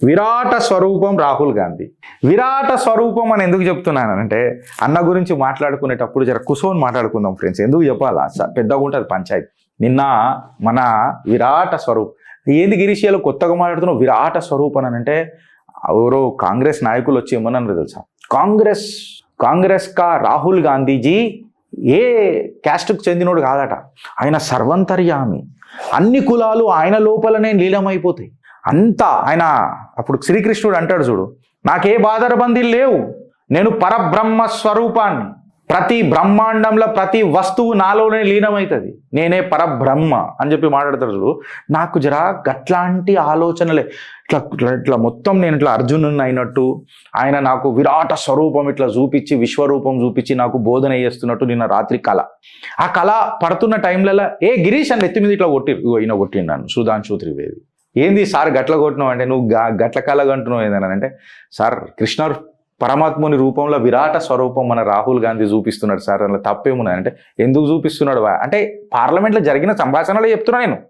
విరాట స్వరూపం రాహుల్ గాంధీ. విరాట స్వరూపం అని ఎందుకు చెప్తున్నానంటే, అన్న గురించి మాట్లాడుకునేటప్పుడు జర కూర్చొని మాట్లాడుకుందాం ఫ్రెండ్స్. ఎందుకు చెప్పాలా, పెద్దగా ఉంటుంది పంచాయతీ. నిన్న మన విరాట స్వరూప్ ఏంది గిరీషియాలో కొత్తగా మాట్లాడుతున్నావు విరాట స్వరూపం అని అంటే, ఎవరో కాంగ్రెస్ నాయకులు వచ్చి ఏమన్నారు తెలుసా, కాంగ్రెస్ కా రాహుల్ గాంధీజీ ఏ క్యాస్ట్కు చెందినోడు కాదట, ఆయన సర్వంతర్యామి, అన్ని కులాలు ఆయన లోపలనే లీలమైపోతాయి. అంతా ఆయన. అప్పుడు శ్రీకృష్ణుడు అంటాడు చూడు, నాకే బాదరబందీలు లేవు, నేను పరబ్రహ్మ స్వరూపాన్ని, ప్రతి బ్రహ్మాండంలో ప్రతి వస్తువు నాలోనే లీనమవుతుంది, నేనే పరబ్రహ్మ అని చెప్పి మాట్లాడతాడు చూడు. నాకు జరా గట్లాంటి ఆలోచనలే, ఇట్లా మొత్తం నేను ఇట్లా అర్జునుని అయినట్టు ఆయన నాకు విరాట స్వరూపం ఇట్లా చూపించి, విశ్వరూపం చూపించి నాకు బోధన చేస్తున్నట్టు నిన్న రాత్రి కళ. ఆ కళ పడుతున్న టైంలలో ఏ గిరీష్ అని ఎత్తి మీద ఇట్లా ఈయన కొట్టిండాను సుధాంశు త్రివేది. ఏంది సార్ గట్ల కొట్టినావు అంటే, నువ్వు గట్ల కళ అంటున్నావు ఏందని అంటే, సార్ కృష్ణ పరమాత్ముని రూపంలో విరాట స్వరూపం మన రాహుల్ గాంధీ చూపిస్తున్నాడు సార్, అందులో తప్పేమున్నది అంటే, ఎందుకు చూపిస్తున్నాడు అంటే పార్లమెంట్లో జరిగిన సంభాషణలో చెప్తున్నా నేను.